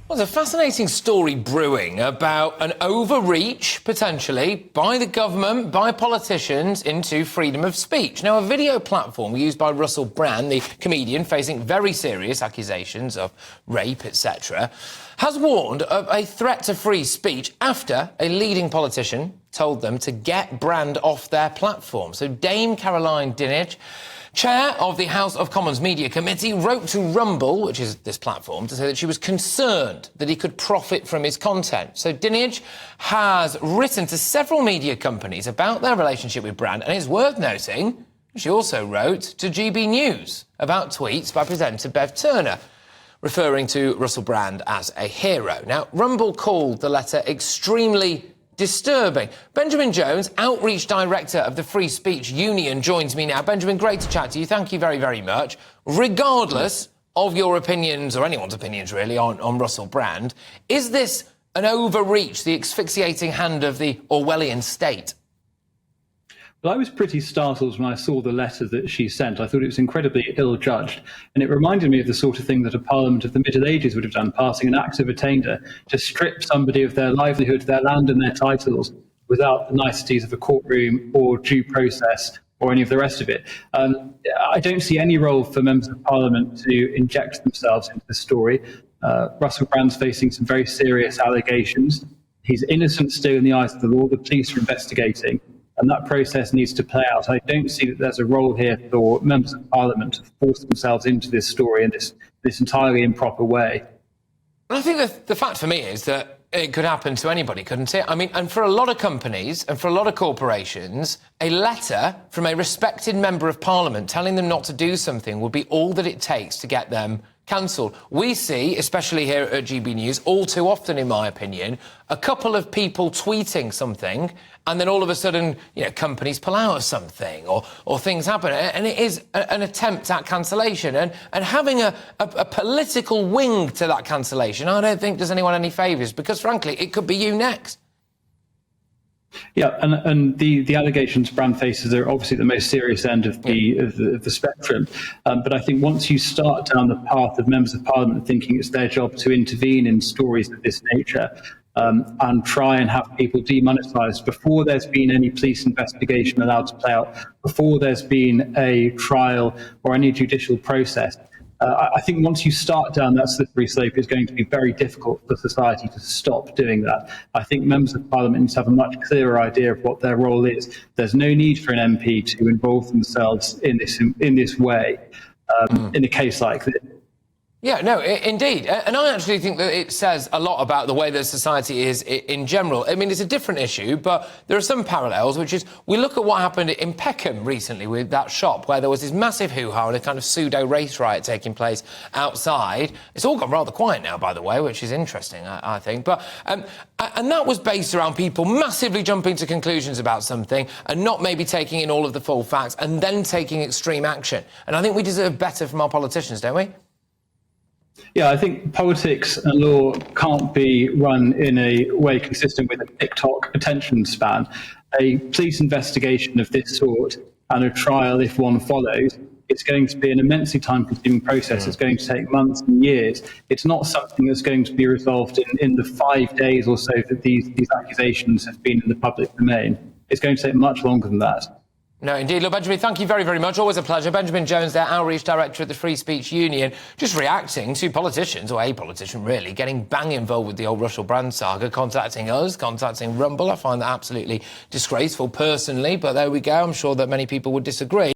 Well, there's a fascinating story brewing about an overreach, potentially, by the government, by politicians, into freedom of speech. Now, a video platform used by Russell Brand, the comedian facing very serious accusations of rape, etc., has warned of a threat to free speech after a leading politician told them to get Brand off their platform. So Dame Caroline Dinenage, chair of the House of Commons Media Committee, wrote to Rumble, which is this platform, to say that she was concerned that he could profit from his content. So Dinenage has written to several media companies about their relationship with Brand, and it's worth noting she also wrote to GBNews about tweets by presenter Bev Turner, referring to Russell Brand as a hero. Now, Rumble called the letter extremely disturbing. Benjamin Jones, Outreach Director of the Free Speech Union, joins me now. Benjamin, great to chat to you. Thank you very, very much. Regardless of your opinions, or anyone's opinions really, on Russell Brand, is this an overreach, the asphyxiating hand of the Orwellian state? Well, I was pretty startled when I saw the letter that she sent. I thought it was incredibly ill-judged, and it reminded me of the sort of thing that a parliament of the Middle Ages would have done, passing an act of attainder to strip somebody of their livelihood, their land and their titles without the niceties of a courtroom or due process or any of the rest of it. I don't see any role for members of parliament to inject themselves into the story. Russell Brand's facing some very serious allegations. He's innocent still in the eyes of the law. The police are investigating, and that process needs to play out. I don't see that there's a role here for members of parliament to force themselves into this story in this entirely improper way. I think the fact for me is that it could happen to anybody, couldn't it? I mean, and for a lot of companies and for a lot of corporations, a letter from a respected member of parliament telling them not to do something would be all that it takes to get them cancelled. We see, especially here at GBNews, all too often, in my opinion, a couple of people tweeting something, and then all of a sudden, companies pull out of something, or things happen, and it is an attempt at cancellation. And having a political wing to that cancellation, I don't think does anyone any favours, because frankly, it could be you next. Yeah, and the allegations Brand faces are obviously the most serious end of the spectrum. But I think once you start down the path of members of parliament thinking it's their job to intervene in stories of this nature, and try and have people demonetised before there's been any police investigation allowed to play out, before there's been a trial or any judicial process, I think once you start down that slippery slope, it's going to be very difficult for society to stop doing that. I think members of parliament need to have a much clearer idea of what their role is. There's no need for an MP to involve themselves in this way, in a case like this. Yeah, no, indeed. And I actually think that it says a lot about the way that society is in general. I mean, it's a different issue, but there are some parallels, which is we look at what happened in Peckham recently with that shop where there was this massive hoo-ha and a kind of pseudo-race riot taking place outside. It's all gone rather quiet now, by the way, which is interesting, I think. But and that was based around people massively jumping to conclusions about something and not maybe taking in all of the full facts and then taking extreme action. And I think we deserve better from our politicians, don't we? Yeah, I think politics and law can't be run in a way consistent with a TikTok attention span. A police investigation of this sort and a trial, if one follows, it's going to be an immensely time-consuming process. It's going to take months and years. It's not something that's going to be resolved in the 5 days or so that these accusations have been in the public domain. It's going to take much longer than that. No, indeed. Look, Benjamin, thank you very, very much. Always a pleasure. Benjamin Jones, their Outreach Director at the Free Speech Union, just reacting to politicians, or a politician really, getting bang involved with the old Russell Brand saga, contacting us, contacting Rumble. I find that absolutely disgraceful personally, but there we go. I'm sure that many people would disagree.